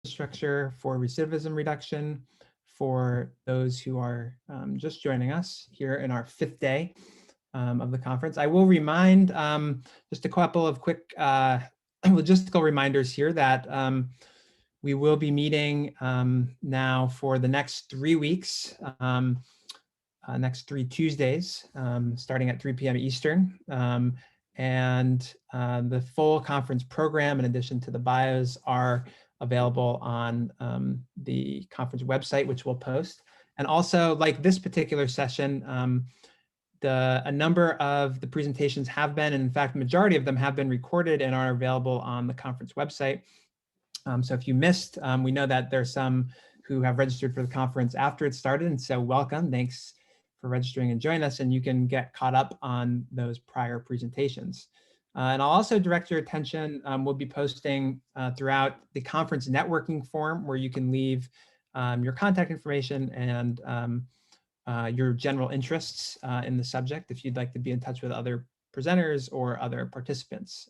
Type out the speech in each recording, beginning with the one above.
Structure for Recidivism Reduction for those who are just joining us here in our 5th day of the conference. I will remind just a couple of quick logistical reminders here that we will be meeting now for the next 3 weeks, next 3 Tuesdays, starting at 3 p.m. Eastern. And the full conference program, in addition to the bios, are available on the conference website, which we'll post. And also, like this particular session, a number of the presentations have been, and in fact, the majority of them have been recorded and are available on the conference website. So if you missed, we know that there's some who have registered for the conference after it started, and so welcome. Thanks for registering and join us, and you can get caught up on those prior presentations. And I'll also direct your attention, we'll be posting throughout the conference networking form where you can leave your contact information and your general interests in the subject if you'd like to be in touch with other presenters or other participants.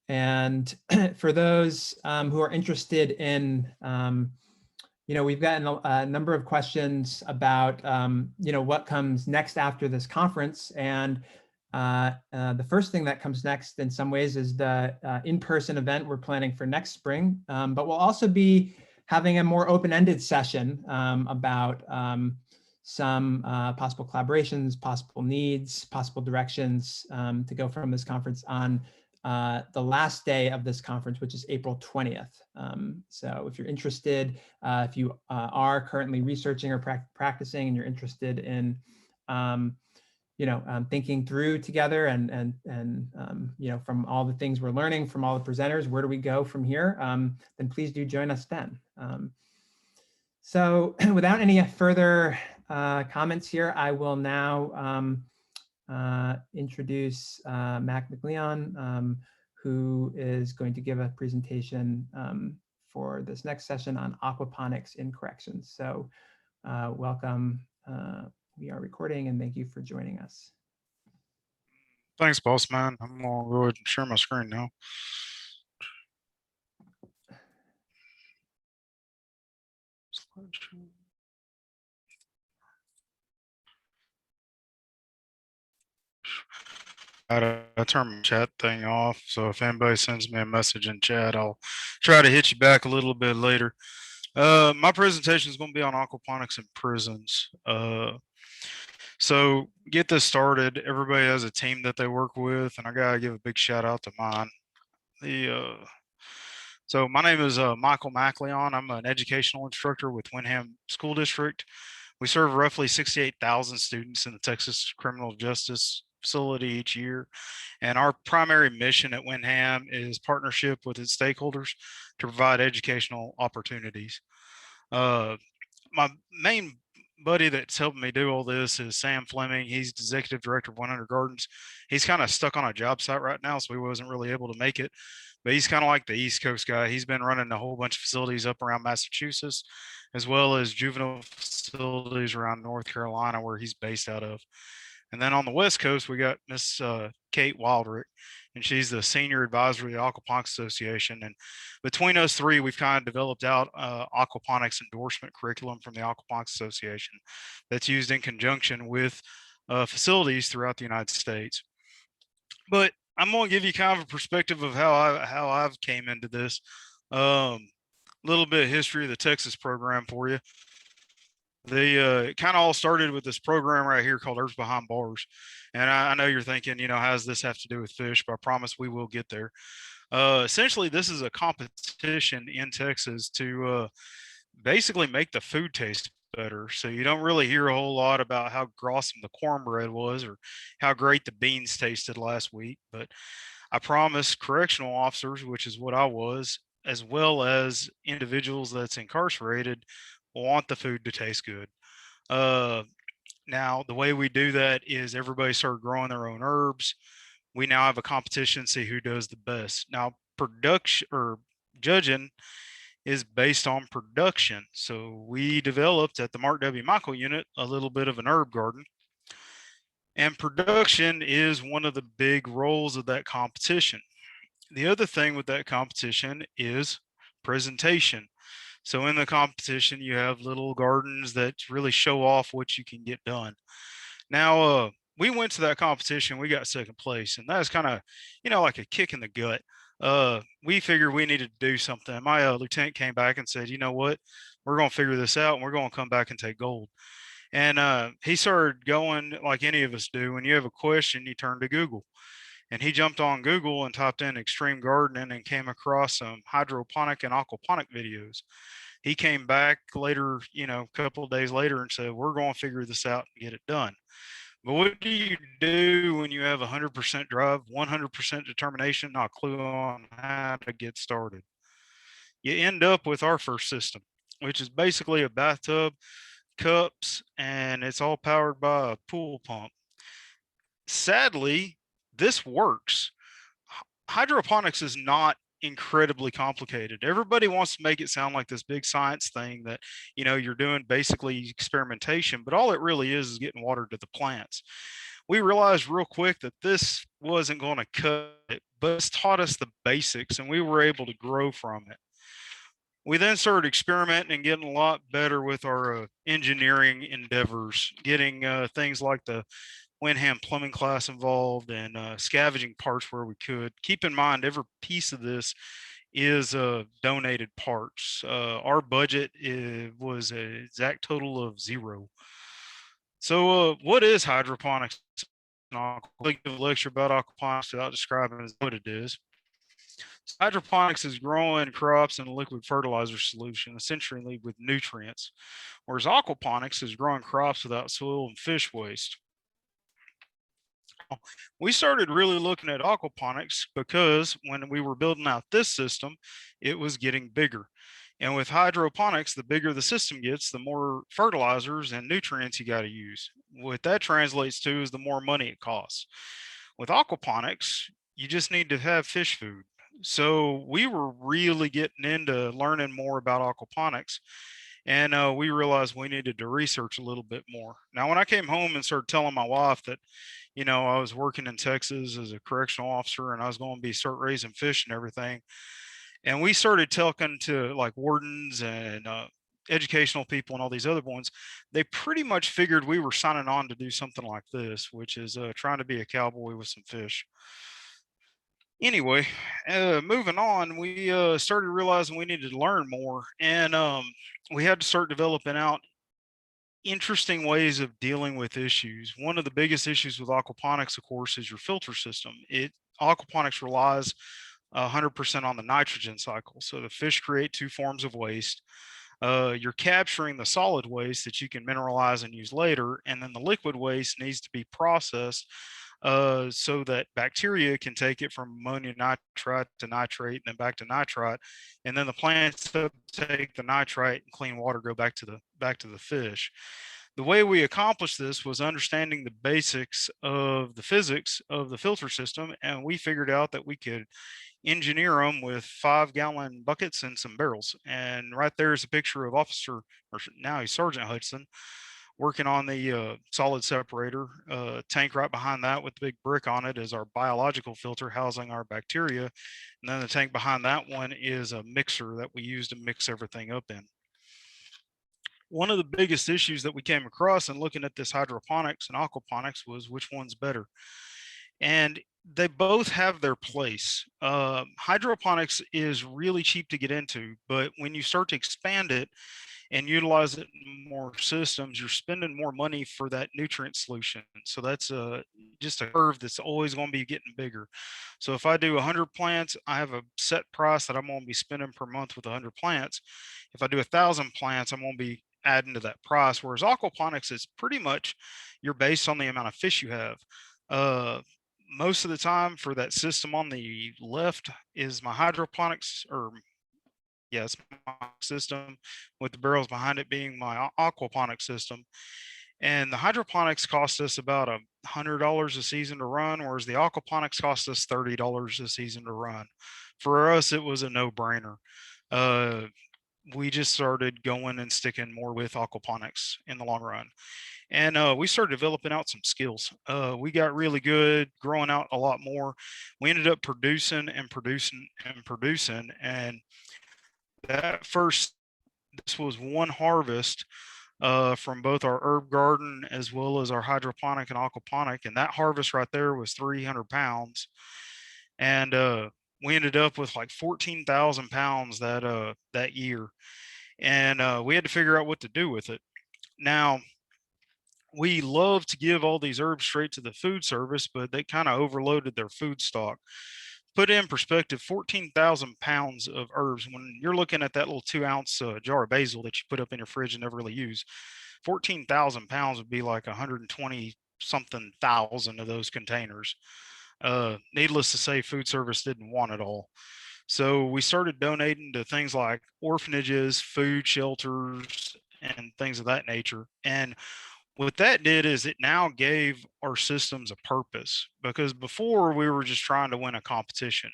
And for those who are interested in, we've gotten a number of questions about, what comes next after this conference. And the first thing that comes next in some ways is the in-person event we're planning for next spring. But we'll also be having a more open-ended session about some possible collaborations, possible needs, possible directions to go from this conference on the last day of this conference, which is April 20th. So if you're interested, if you are currently researching or practicing and you're interested in thinking through together and from all the things we're learning from all the presenters, where do we go from here? Then please do join us then. So without any further comments here, I will now introduce Mac McLeon, who is going to give a presentation for this next session on aquaponics in corrections. So welcome. We are recording, and thank you for joining us. Thanks, boss man. I'm gonna go ahead and share my screen now. I turn my chat thing off, so if anybody sends me a message in chat, I'll try to hit you back a little bit later. My presentation is going to be on aquaponics in prisons. So get this started. Everybody has a team that they work with, and I gotta give a big shout out to mine. So my name is Michael McLeon. I'm an educational instructor with Windham School District. We serve roughly 68,000 students in the Texas Criminal Justice Facility each year. And our primary mission at Windham is partnership with its stakeholders to provide educational opportunities. My main buddy that's helping me do all this is Sam Fleming. He's the executive director of 100 Gardens. He's kind of stuck on a job site right now, so he wasn't really able to make it. But he's kind of like the East Coast guy. He's been running a whole bunch of facilities up around Massachusetts, as well as juvenile facilities around North Carolina, where he's based out of. And then on the West Coast, we got Miss Kate Wildrick, and she's the senior advisor of the Aquaponics Association. And between us three, we've kind of developed out aquaponics endorsement curriculum from the Aquaponics Association that's used in conjunction with facilities throughout the United States. But I'm going to give you kind of a perspective of how I've came into this. Little bit of history of the Texas program for you. They kind of all started with this program right here called Earth Behind Bars. And I know you're thinking, how does this have to do with fish? But I promise we will get there. Essentially, this is a competition in Texas to basically make the food taste better. So you don't really hear a whole lot about how awesome the cornbread was or how great the beans tasted last week. But I promise correctional officers, which is what I was, as well as individuals that's incarcerated, want the food to taste good. Now, the way we do that is everybody started growing their own herbs. We now have a competition to see who does the best. Now, production or judging is based on production. So we developed at the Mark W. Michael unit a little bit of an herb garden. And production is one of the big roles of that competition. The other thing with that competition is presentation. So in the competition, you have little gardens that really show off what you can get done. Now, we went to that competition, we got second place, and that was kind of, like a kick in the gut. We figured we needed to do something. My lieutenant came back and said, you know what, we're going to figure this out and we're going to come back and take gold. And he started going like any of us do. When you have a question, you turn to Google. And he jumped on Google and typed in extreme gardening and came across some hydroponic and aquaponic videos. He came back later, a couple of days later and said, we're going to figure this out and get it done. But what do you do when you have 100% drive, 100% determination, not a clue on how to get started? You end up with our first system, which is basically a bathtub, cups, and it's all powered by a pool pump. Sadly, this works. Hydroponics is not incredibly complicated. Everybody wants to make it sound like this big science thing that, you're doing basically experimentation, but all it really is getting water to the plants. We realized real quick that this wasn't going to cut it, but it's taught us the basics and we were able to grow from it. We then started experimenting and getting a lot better with our engineering endeavors, getting things like the Wyndham plumbing class involved and scavenging parts where we could. Keep in mind, every piece of this is donated parts. Our budget was an exact total of 0. So what is hydroponics? I'll give a lecture about aquaponics without describing what it is. Hydroponics is growing crops in a liquid fertilizer solution, essentially with nutrients, whereas aquaponics is growing crops without soil and fish waste. We started really looking at aquaponics because when we were building out this system, it was getting bigger. And with hydroponics, the bigger the system gets, the more fertilizers and nutrients you got to use. What that translates to is the more money it costs. With aquaponics, you just need to have fish food. So we were really getting into learning more about aquaponics. And we realized we needed to research a little bit more. Now, when I came home and started telling my wife that, I was working in Texas as a correctional officer and I was going to start raising fish and everything. And we started talking to like wardens and educational people and all these other ones. They pretty much figured we were signing on to do something like this, which is trying to be a cowboy with some fish. Anyway, moving on, we started realizing we needed to learn more, and we had to start developing out interesting ways of dealing with issues. One of the biggest issues with aquaponics, of course, is your filter system. Aquaponics relies 100% on the nitrogen cycle. So the fish create 2 forms of waste. You're capturing the solid waste that you can mineralize and use later, and then the liquid waste needs to be processed so that bacteria can take it from ammonium nitrite to nitrate and then back to nitrite, and then the plants take the nitrite and clean water go back to the fish. The way we accomplished this was understanding the basics of the physics of the filter system, and we figured out that we could engineer them with 5-gallon buckets and some barrels. And right there is a picture of Officer, or now he's Sergeant Hudson, working on the solid separator. Tank right behind that with the big brick on it is our biological filter housing our bacteria. And then the tank behind that one is a mixer that we use to mix everything up in. One of the biggest issues that we came across in looking at this hydroponics and aquaponics was which one's better. And they both have their place. Hydroponics is really cheap to get into, but when you start to expand it and utilize it in more systems, you're spending more money for that nutrient solution. So that's just a curve that's always going to be getting bigger. So if I do 100 plants, I have a set price that I'm going to be spending per month with 100 plants. If I do 1,000 plants, I'm going to be adding to that price. Whereas aquaponics is pretty much you're based on the amount of fish you have. Most of the time for that system on the left is my hydroponics, or yes, my system, with the barrels behind it being my aquaponic system. And the hydroponics cost us about $100 a season to run, whereas the aquaponics cost us $30 a season to run. For us, it was a no-brainer. We just started going and sticking more with aquaponics in the long run. And we started developing out some skills. We got really good, growing out a lot more. We ended up producing and producing and producing. And that first, this was one harvest from both our herb garden as well as our hydroponic and aquaponic. And that harvest right there was 300 pounds. And we ended up with like 14,000 pounds that year. And we had to figure out what to do with it. Now, we love to give all these herbs straight to the food service, but they kind of overloaded their food stock. Put in perspective, 14,000 pounds of herbs. When you're looking at that little 2-ounce jar of basil that you put up in your fridge and never really use, 14,000 pounds would be like 120 something thousand of those containers. Needless to say, food service didn't want it all. So we started donating to things like orphanages, food shelters, and things of that nature. And what that did is it now gave our systems a purpose, because before we were just trying to win a competition,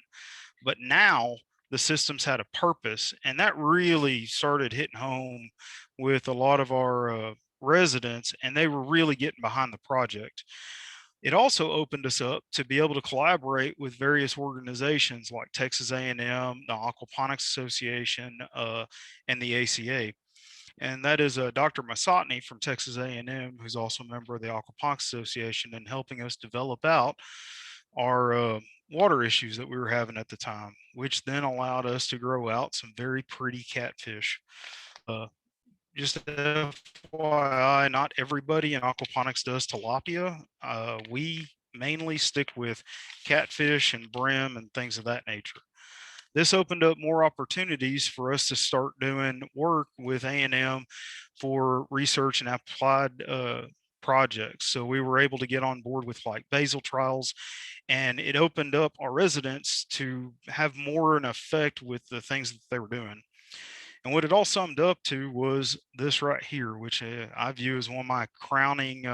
but now the systems had a purpose, and that really started hitting home with a lot of our residents, and they were really getting behind the project. It also opened us up to be able to collaborate with various organizations like Texas A&M, the Aquaponics Association, and the ACA. And that is Dr. Masotny from Texas A&M, who's also a member of the Aquaponics Association, and helping us develop out our water issues that we were having at the time, which then allowed us to grow out some very pretty catfish. Uh, just FYI, not everybody in aquaponics does tilapia. We mainly stick with catfish and brim and things of that nature. This opened up more opportunities for us to start doing work with A&M for research and applied projects. So we were able to get on board with like basil trials, and it opened up our residents to have more an effect with the things that they were doing. And what it all summed up to was this right here, which I view as one of my crowning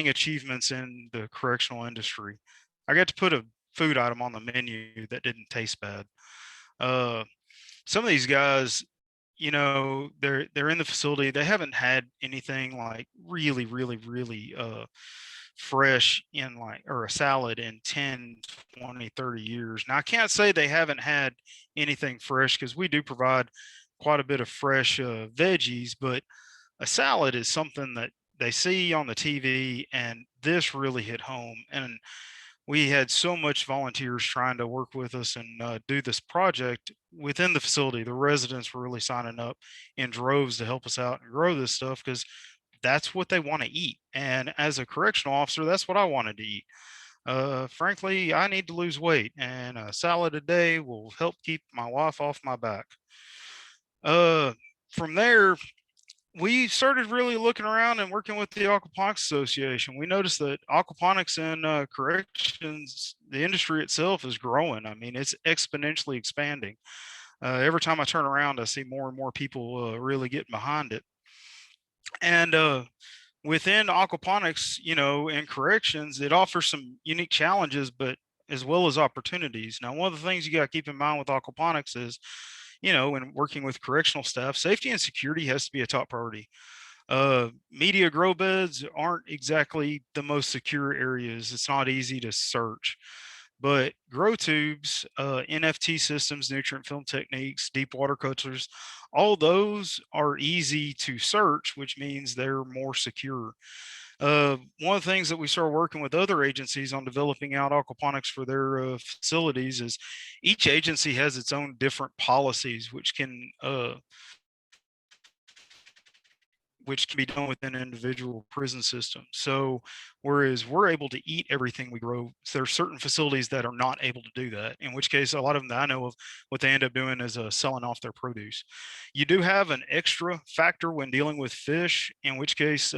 achievements in the correctional industry. I got to put a food item on the menu that didn't taste bad. Uh, some of these guys, you know, they're in the facility. They haven't had anything like really fresh in like, or a salad in 10, 20, 30 years. Now I can't say they haven't had anything fresh, because we do provide quite a bit of fresh veggies, but a salad is something that they see on the TV, and this really hit home. And we had so much volunteers trying to work with us and do this project within the facility. The residents were really signing up in droves to help us out and grow this stuff, because that's what they want to eat. And as a correctional officer, that's what I wanted to eat. Frankly, I need to lose weight, and a salad a day will help keep my wife off my back. Uh, from there, we started really looking around and working with the Aquaponics Association. We noticed that aquaponics and corrections, the industry itself is growing. I mean, it's exponentially expanding. Every time I turn around, I see more and more people really getting behind it. And within aquaponics, you know, and corrections, it offers some unique challenges, but as well as opportunities. Now, one of the things you got to keep in mind with aquaponics is, you know, when working with correctional staff, safety and security has to be a top priority. Media grow beds aren't exactly the most secure areas. It's not easy to search, but grow tubes, NFT systems, nutrient film techniques, deep water cultures, all those are easy to search, which means they're more secure. One of the things that we started working with other agencies on developing out aquaponics for their facilities is each agency has its own different policies, which can be done within individual prison systems. So whereas we're able to eat everything we grow, there are certain facilities that are not able to do that, in which case a lot of them that I know of, what they end up doing is selling off their produce. You do have an extra factor when dealing with fish, in which case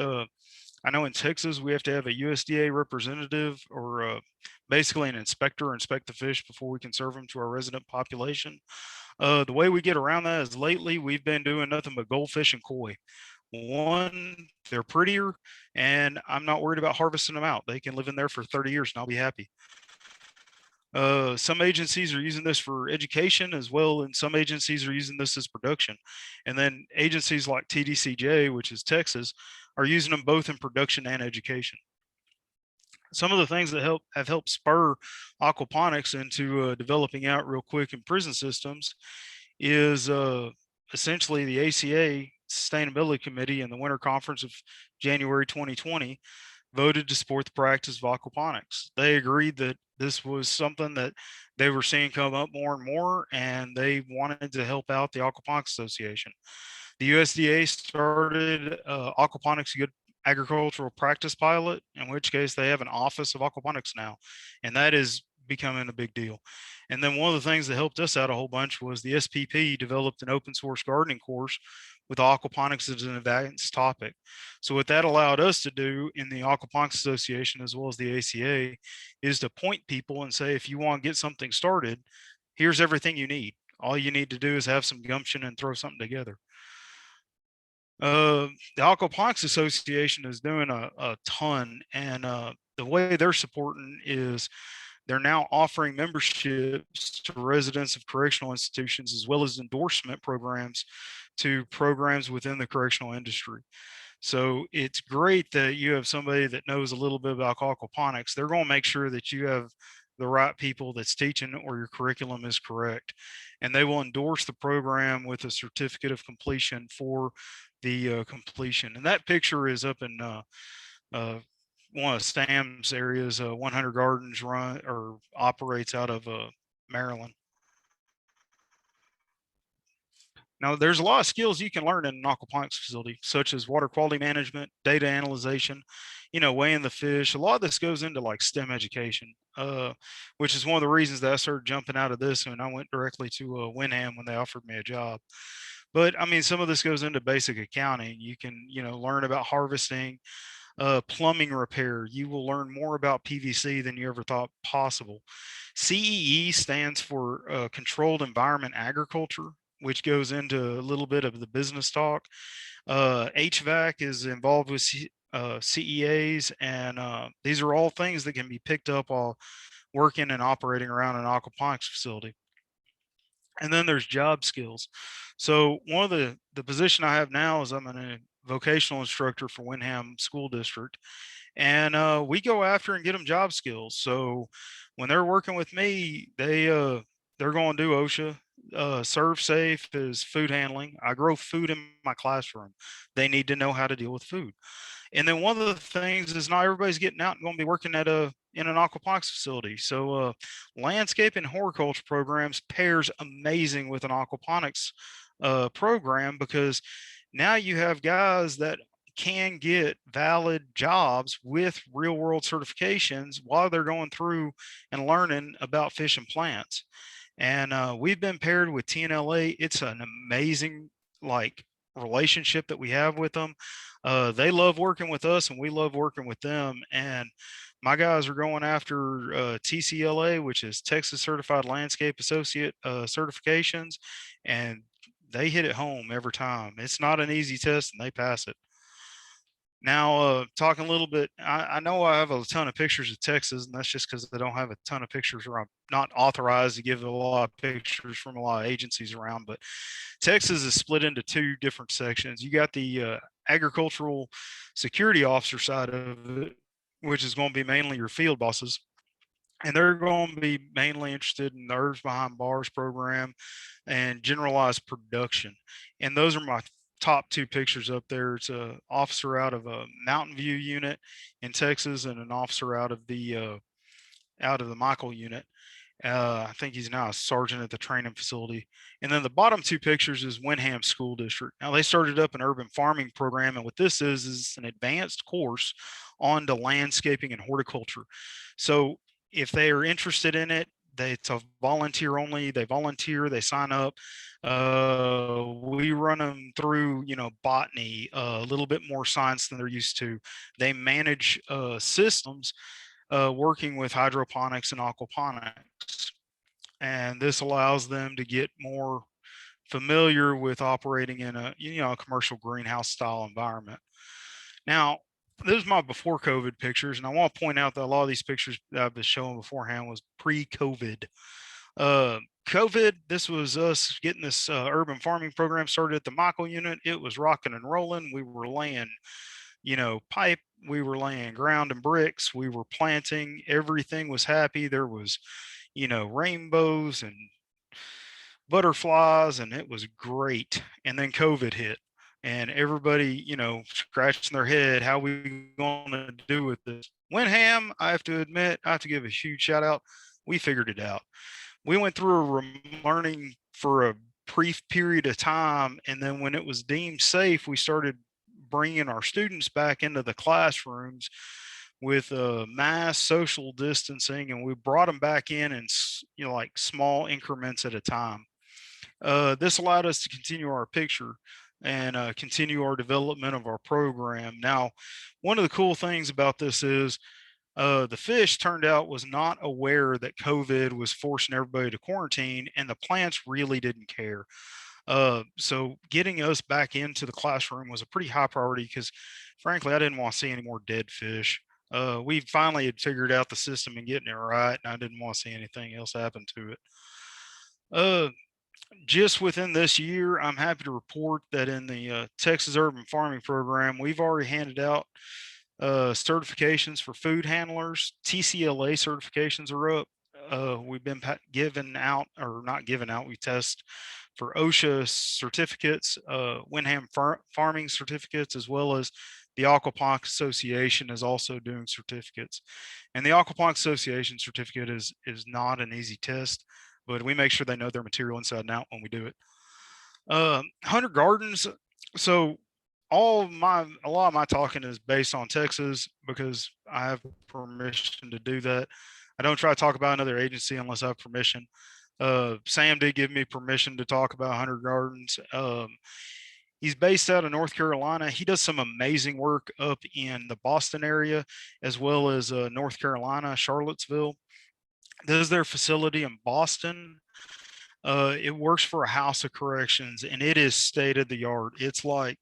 I know in Texas we have to have a USDA representative, or basically an inspector, inspect the fish before we can serve them to our resident population. The way we get around that is lately we've been doing nothing but goldfish and koi. One, they're prettier, and I'm not worried about harvesting them out. They can live in there for 30 years and I'll be happy. Some agencies are using this for education as well, and some agencies are using this as production. And then agencies like TDCJ, which is Texas, are using them both in production and education. Some of the things that have helped spur aquaponics into developing out real quick in prison systems is essentially the ACA Sustainability Committee in the Winter Conference of January 2020 voted to support the practice of aquaponics. They agreed that this was something that they were seeing come up more and more, and they wanted to help out the Aquaponics Association. The USDA started Aquaponics Good Agricultural Practice Pilot, in which case they have an office of aquaponics now, and that is becoming a big deal. And then one of the things that helped us out a whole bunch was the SPP developed an open source gardening course with aquaponics as an advanced topic. So what that allowed us to do in the Aquaponics Association as well as the ACA is to point people and say, if you want to get something started, here's everything you need. All you need to do is have some gumption and throw something together. The Aquaponics Association is doing a ton, and the way they're supporting is they're now offering memberships to residents of correctional institutions as well as endorsement programs to programs within the correctional industry. So it's great that you have somebody that knows a little bit about aquaponics. They're going to make sure that you have the right people that's teaching or your curriculum is correct. And they will endorse the program with a certificate of completion for the completion. And that picture is up in one of Sam's areas. 100 Gardens run or operates out of Maryland. Now, there's a lot of skills you can learn in an aquaponics facility, such as water quality management, data analyzation, weighing the fish. A lot of this goes into like STEM education, which is one of the reasons that I started jumping out of this and I went directly to Wyndham when they offered me a job. But I mean, some of this goes into basic accounting. You can, learn about harvesting, plumbing repair. You will learn more about PVC than you ever thought possible. CEE stands for Controlled Environment Agriculture, which goes into a little bit of the business talk. HVAC is involved with CEAs, and these are all things that can be picked up while working and operating around an aquaponics facility. And then there's job skills. So one of the position I have now is I'm a vocational instructor for Wyndham School District, and we go after and get them job skills. So when they're working with me, they're going to do OSHA. Serve safe is food handling. I grow food in my classroom. They need to know how to deal with food. And then one of the things is not everybody's getting out and going to be working at in an aquaponics facility. So landscape and horticulture programs pairs amazing with an aquaponics program, because now you have guys that can get valid jobs with real world certifications while they're going through and learning about fish and plants. And we've been paired with TNLA. It's an amazing relationship that we have with them. They love working with us and we love working with them. And my guys are going after TCLA, which is Texas Certified Landscape Associate certifications, and they hit it home every time. It's not an easy test and they pass it. Now, talking a little bit, I know I have a ton of pictures of Texas, and that's just because I don't have a ton of pictures, or I'm not authorized to give a lot of pictures from a lot of agencies around. But Texas is split into two different sections. You got the agricultural security officer side of it, which is going to be mainly your field bosses. And they're going to be mainly interested in the Herbs Behind Bars program and generalized production. And those are my top two pictures up there. It's an officer out of a Mountain View unit in Texas and an officer out of the Michael unit. I think he's now a sergeant at the training facility. And then the bottom two pictures is Wyndham School District. Now they started up an urban farming program, and what this is an advanced course on to landscaping and horticulture. So if they are interested in it, it's a volunteer only. They volunteer, they sign up. We run them through, botany, a little bit more science than they're used to. They manage systems working with hydroponics and aquaponics. And this allows them to get more familiar with operating in a commercial greenhouse style environment. Now, this is my before COVID pictures, and I want to point out that a lot of these pictures that I've been showing beforehand was pre-COVID. COVID, this was us getting this urban farming program started at the Michael unit. It was rocking and rolling. We were laying, pipe. We were laying ground and bricks. We were planting. Everything was happy. There was, rainbows and butterflies, and it was great. And then COVID hit, and everybody, scratching their head, how we going to do with this? Winham, I have to admit, I have to give a huge shout out. We figured it out. We went through a learning for a brief period of time, and then when it was deemed safe, we started bringing our students back into the classrooms with mass social distancing, and we brought them back in like small increments at a time. This allowed us to continue our picture and continue our development of our program. Now, one of the cool things about this is the fish turned out was not aware that COVID was forcing everybody to quarantine, and the plants really didn't care. So getting us back into the classroom was a pretty high priority because, frankly, I didn't want to see any more dead fish. We finally had figured out the system and getting it right, and I didn't want to see anything else happen to it. Just within this year, I'm happy to report that in the Texas Urban Farming Program, we've already handed out certifications for food handlers. TCLA certifications are up. We've been given out, or not given out, we test for OSHA certificates, Winham farming certificates, as well as the Aquaponics Association is also doing certificates. And the Aquaponics Association certificate is not an easy test, but we make sure they know their material inside and out when we do it. 100 Gardens. So a lot of my talking is based on Texas because I have permission to do that. I don't try to talk about another agency unless I have permission. Sam did give me permission to talk about 100 Gardens. He's based out of North Carolina. He does some amazing work up in the Boston area, as well as North Carolina, Charlottesville. Does their facility in Boston. It works for a house of corrections, and it is state of the art. It's like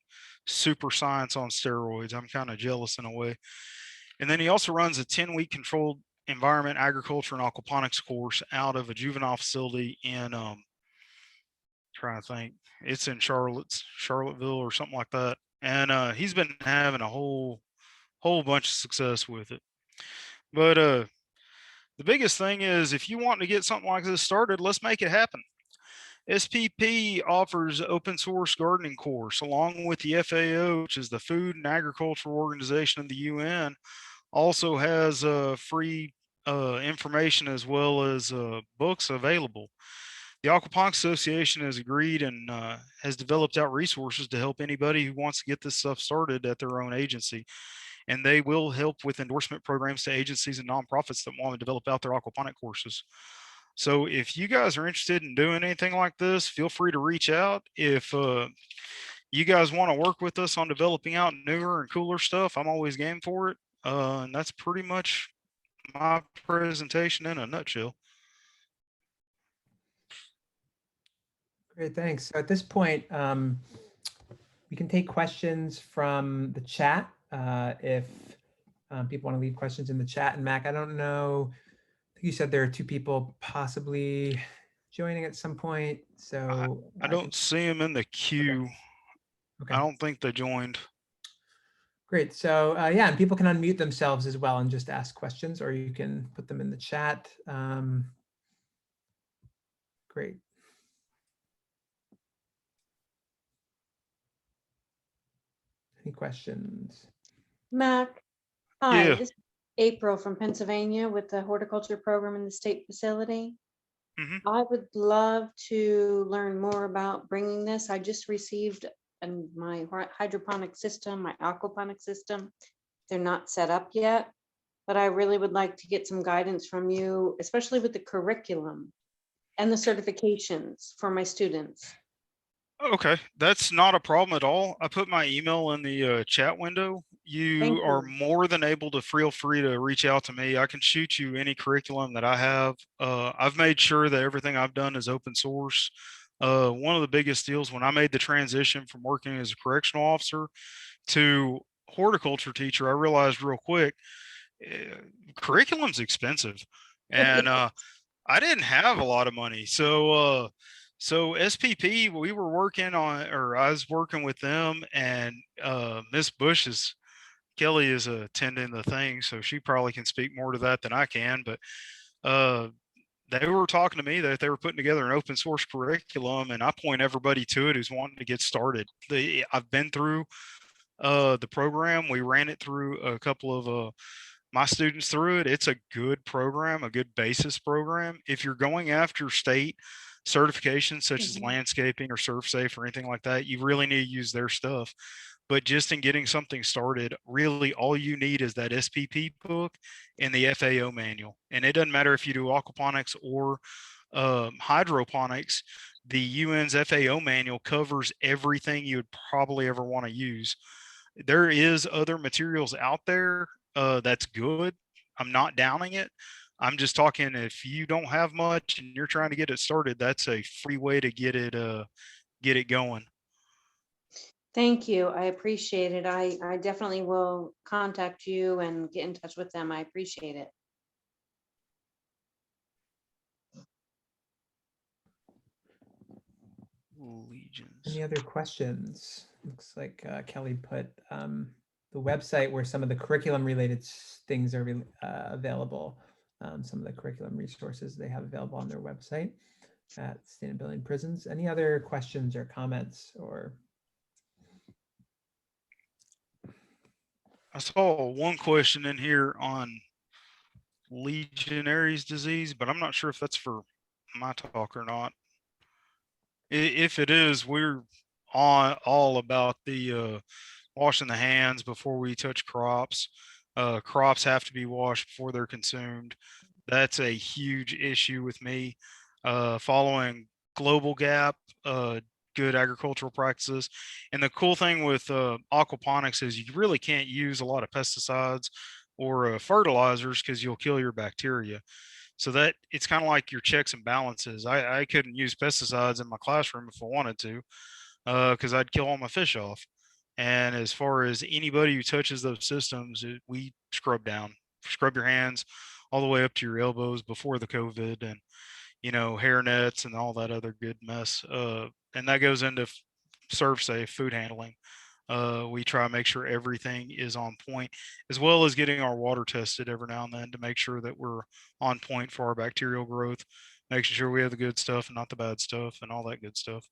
super science on steroids. I'm kind of jealous in a way. And then he also runs a 10-week controlled environment agriculture and aquaponics course out of a juvenile facility in trying to think, it's in Charlottesville or something like that. And he's been having a whole bunch of success with it. But the biggest thing is, if you want to get something like this started, let's make it happen. SPP offers open source gardening course along with the FAO, which is the Food and Agriculture Organization of the UN, also has free information as well as books available. The Aquaponics Association has agreed and has developed out resources to help anybody who wants to get this stuff started at their own agency. And they will help with endorsement programs to agencies and nonprofits that want to develop out their aquaponic courses. So if you guys are interested in doing anything like this, feel free to reach out. If you guys want to work with us on developing out newer and cooler stuff, I'm always game for it. And that's pretty much my presentation in a nutshell. Great, thanks. So at this point, we can take questions from the chat if people want to leave questions in the chat. And Mac, I don't know, I think you said there are 2 people possibly joining at some point. So I don't see them in the queue. Okay. I don't think they joined. Great. So yeah, and people can unmute themselves as well and just ask questions, or you can put them in the chat. Great. Any questions? Mac, hi, Yeah. this is April from Pennsylvania with the horticulture program in the state facility. I would love to learn more about bringing this. I just received my hydroponic system, my aquaponic system. They're not set up yet, but I really would like to get some guidance from you, especially with the curriculum and the certifications for my students. Okay, that's not a problem at all. I put my email in the chat window. You are more than able to feel free to reach out to me. I can shoot you any curriculum that I have. I've made sure that everything I've done is open source. One of the biggest deals when I made the transition from working as a correctional officer to horticulture teacher, I realized real quick, curriculum's expensive. And I didn't have a lot of money. So SPP, we were working on, or I was working with them, and Miss Kelly is attending the thing, so she probably can speak more to that than I can. But they were talking to me that they were putting together an open source curriculum, and I point everybody to it who's wanting to get started. I've been through the program. We ran it through a couple of my students through it. It's a good program, a good basis program. If you're going after state certifications such as landscaping or surf safe or anything like that, you really need to use their stuff. But just in getting something started, really all you need is that SPP book and the FAO manual. And it doesn't matter if you do aquaponics or hydroponics, the UN's FAO manual covers everything you would probably ever want to use. There is other materials out there that's good. I'm not downing it. I'm just talking, if you don't have much and you're trying to get it started, that's a free way to get it going. Thank you. I appreciate it. I definitely will contact you and get in touch with them. I appreciate it. Legions. Any other questions? Looks like Kelly put the website where some of the curriculum related things are available. Some of the curriculum resources they have available on their website at Sustainability in Prisons. Any other questions or comments or? I saw one question in here on Legionnaires' disease, but I'm not sure if that's for my talk or not. If it is, we're all about the washing the hands before we touch crops. Crops have to be washed before they're consumed. That's a huge issue with me. Following global gap, good agricultural practices. And the cool thing with aquaponics is you really can't use a lot of pesticides or fertilizers because you'll kill your bacteria. So that it's kind of like your checks and balances. I couldn't use pesticides in my classroom if I wanted to, because I'd kill all my fish off. And as far as anybody who touches those systems, we scrub your hands all the way up to your elbows before the COVID, and hair nets and all that other good mess. And that goes into serve safe food handling. We try to make sure everything is on point, as well as getting our water tested every now and then to make sure that we're on point for our bacterial growth, making sure we have the good stuff and not the bad stuff and all that good stuff.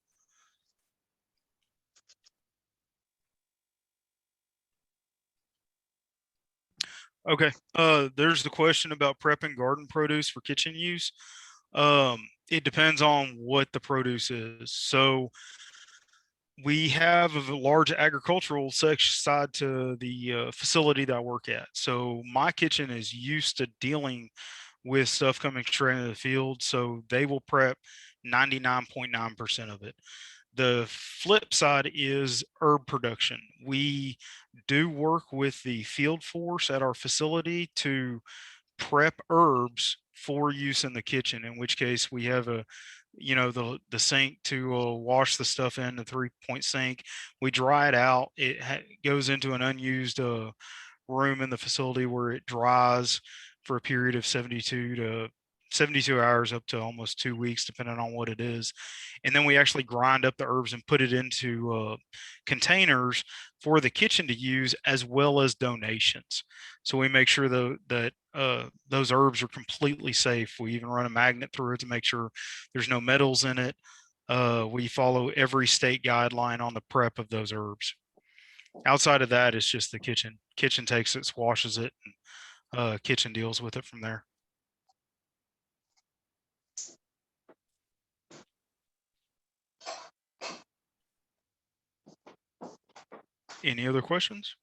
Okay, there's the question about prepping garden produce for kitchen use. It depends on what the produce is. So we have a large agricultural section side to the facility that I work at. So my kitchen is used to dealing with stuff coming straight into the field. So they will prep 99.9% of it. The flip side is herb production. We do work with the field force at our facility to prep herbs for use in the kitchen, in which case we have the sink to wash the stuff in, the 3-point sink. We dry it out. It goes into an unused room in the facility where it dries for a period of 72 hours up to almost 2 weeks, depending on what it is. And then we actually grind up the herbs and put it into containers for the kitchen to use, as well as donations. So we make sure that those herbs are completely safe. We even run a magnet through it to make sure there's no metals in it. We follow every state guideline on the prep of those herbs. Outside of that, it's just the kitchen. Kitchen takes it, washes it, and kitchen deals with it from there. Any other questions?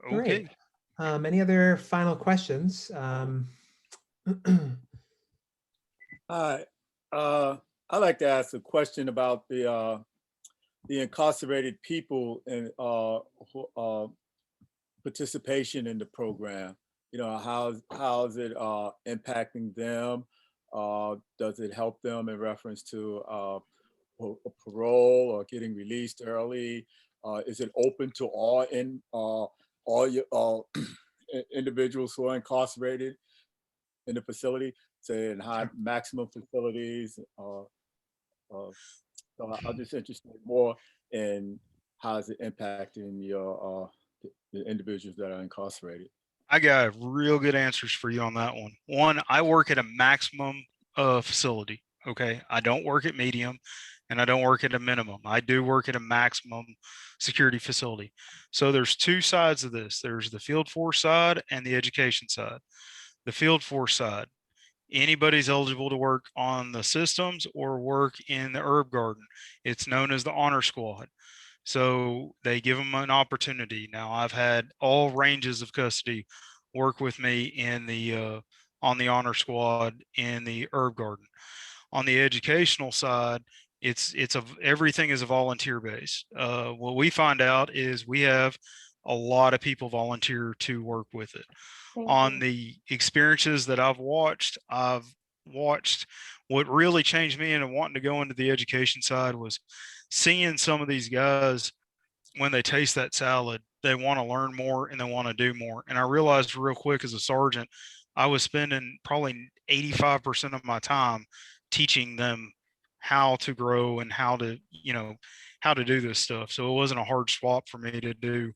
Okay. Great. Any other final questions? Hi, I'd like to ask a question about the incarcerated people and participation in the program. How's it impacting them? Does it help them in reference to parole or getting released early? Is it open to all individuals who are incarcerated in the facility, say in high maximum facilities. So I'm just interested more in how is it impacting your the individuals that are incarcerated. I got real good answers for you on that one. One, I work at a maximum facility. Okay. I don't work at medium and I don't work at a minimum. I do work at a maximum security facility. So there's two sides of this. There's the field force side and the education side. The field force side, anybody's eligible to work on the systems or work in the herb garden. It's known as the honor squad. So they give them an opportunity. Now I've had all ranges of custody work with me in the on the honor squad in the herb garden. On the educational side, everything is a volunteer base. What we find out is we have a lot of people volunteer to work with it. On the experiences that I've watched what really changed me into wanting to go into the education side was seeing some of these guys when they taste that salad, they want to learn more and they want to do more. And I realized real quick as a sergeant, I was spending probably 85% of my time teaching them how to grow and how to, how to do this stuff. So it wasn't a hard swap for me to do,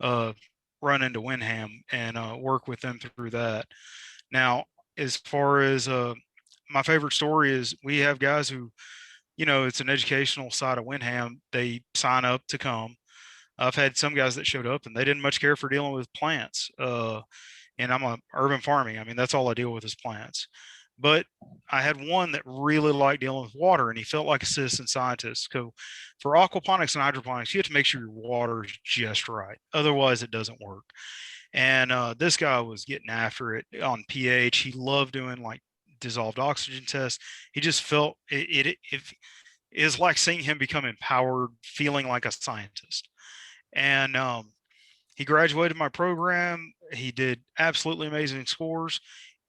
run into Windham and work with them through that. Now, as far as my favorite story is we have guys who, it's an educational side of Windham. They sign up to come. I've had some guys that showed up and they didn't much care for dealing with plants. And I'm a urban farming. I mean, that's all I deal with is plants. But I had one that really liked dealing with water and he felt like a citizen scientist. So for aquaponics and hydroponics, you have to make sure your water is just right. Otherwise it doesn't work. And this guy was getting after it on pH. He loved doing like dissolved oxygen tests. He just felt it is like seeing him become empowered, feeling like a scientist. And he graduated my program. He did absolutely amazing scores.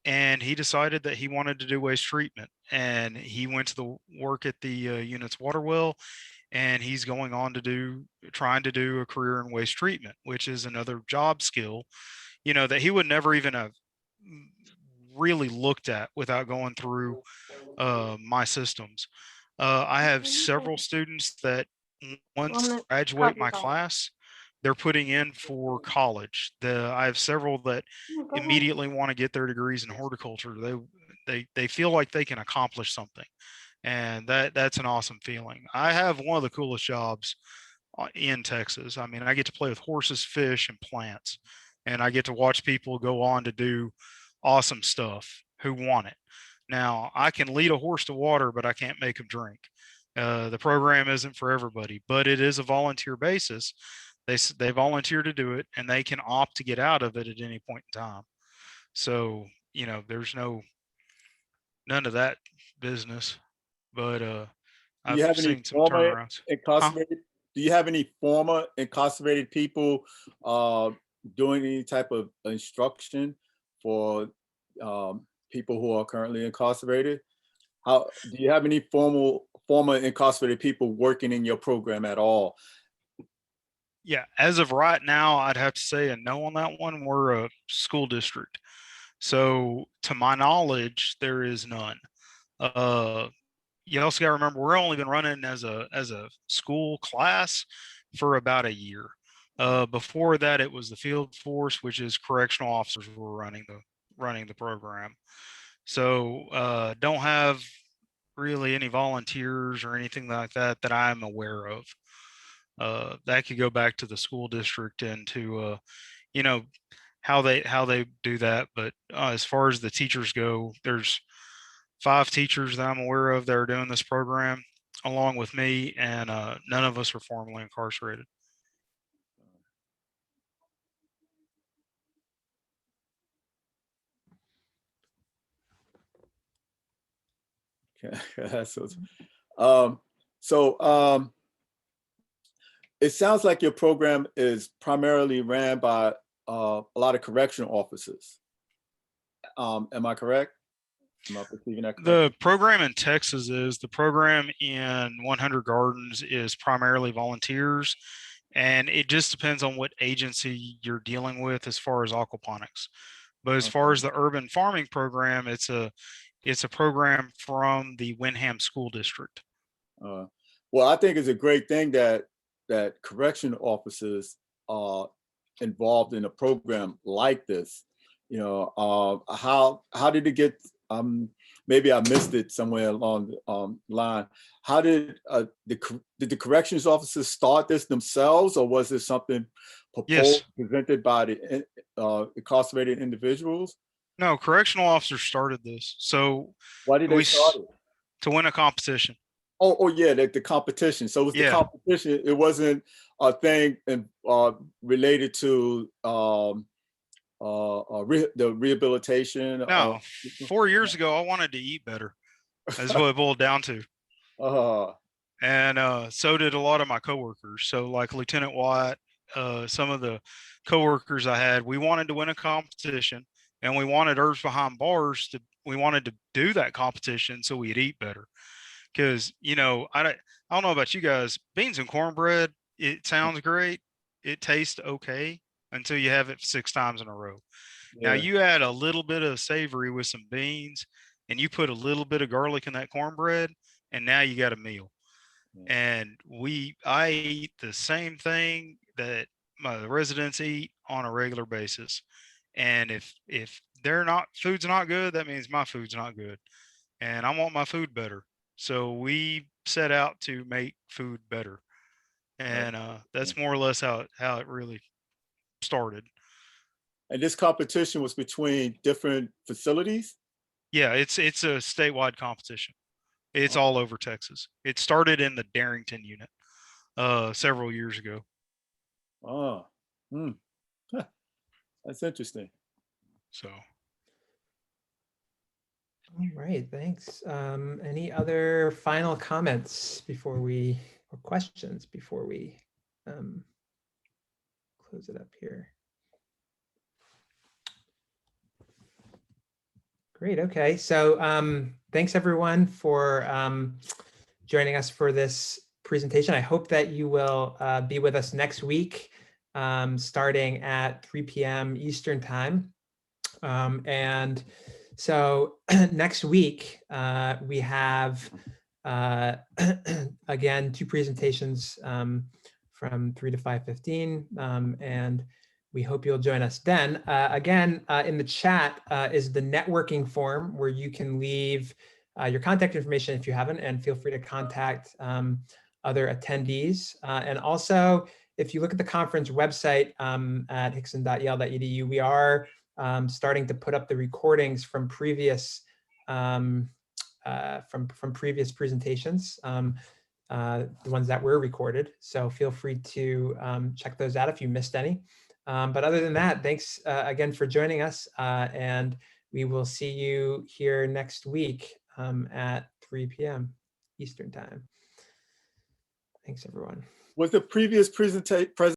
And he decided that he wanted to do waste treatment. And he went to the work at the unit's water well. And he's going on to trying to do a career in waste treatment, which is another job skill, that he would never even have really looked at without going through my systems. I have several students that once they graduate my class, they're putting in for college. I have several that immediately want to get their degrees in horticulture. They feel like they can accomplish something, and that's an awesome feeling. I have one of the coolest jobs in Texas. I mean, I get to play with horses, fish, and plants, and I get to watch people go on to do awesome stuff who want it. Now, I can lead a horse to water, but I can't make them drink. The program isn't for everybody, but it is a volunteer basis. They volunteer to do it, and they can opt to get out of it at any point in time. So, there's none of that business. But I've seen some turnarounds. Incarcerated? Do you have any former incarcerated people doing any type of instruction for people who are currently incarcerated? Do you have any former incarcerated people working in your program at all? Yeah, as of right now, I'd have to say a no on that one. We're a school district. So to my knowledge, there is none. You also got to remember, we're only been running as a school class for about a year. Before that, it was the field force, which is correctional officers who were running the program. So don't have really any volunteers or anything like that I'm aware of. That could go back to the school district and to how they do that. But as far as the teachers go, there's 5 teachers that I'm aware of that are doing this program along with me, and none of us are formally incarcerated. Okay. It sounds like your program is primarily ran by a lot of correctional officers. Am I correct? Am I perceiving that correctly? The program in Texas the program in 100 Gardens is primarily volunteers, And it just depends on what agency you're dealing with as far as aquaponics. But as far as the urban farming program, it's a program from the Windham School District. Well, I think it's a great thing that correction officers are involved in a program like this. You know, how did it get? Maybe I missed it somewhere along the line. How did the corrections officers start this themselves, or was it something proposed, presented by the incarcerated individuals? No, correctional officers started this. So why did they start it? To win a competition. Oh yeah, the competition. So it was the competition. It wasn't a thing related to the rehabilitation. No, 4 years ago, I wanted to eat better. That's what it boiled down to. And so did a lot of my coworkers. So like Lieutenant White, some of the coworkers I had, we wanted to win a competition, and we wanted Herbs Behind Bars we wanted to do that competition so we'd eat better. Because, you know, I don't know about you guys, beans and cornbread, it sounds great. It tastes okay until you have it 6 times in a row. Now you add a little bit of savory with some beans, and you put a little bit of garlic in that cornbread, and now you got a meal. And I eat the same thing that my residents eat on a regular basis. And if food's not good, that means my food's not good. And I want my food better. So we set out to make food better. And that's more or less how it really started. And this competition was between different facilities? Yeah, it's a statewide competition. It's all over Texas. It started in the Darrington unit several years ago. That's interesting. So. All right, thanks. Any other final comments or questions before we close it up here? Great, okay. So thanks everyone for joining us for this presentation. I hope that you will be with us next week, starting at 3 p.m. Eastern time. And so next week, we have, again, 2 presentations from 3 to 5:15, and we hope you'll join us then. Again, in the chat is the networking form where you can leave your contact information if you haven't, and feel free to contact other attendees. And also, if you look at the conference website at hickson.yale.edu, we are starting to put up the recordings from previous previous presentations, the ones that were recorded. So feel free to check those out if you missed any. But other than that, thanks again for joining us, and we will see you here next week at 3 p.m. Eastern time. Thanks, everyone. Was the previous presentation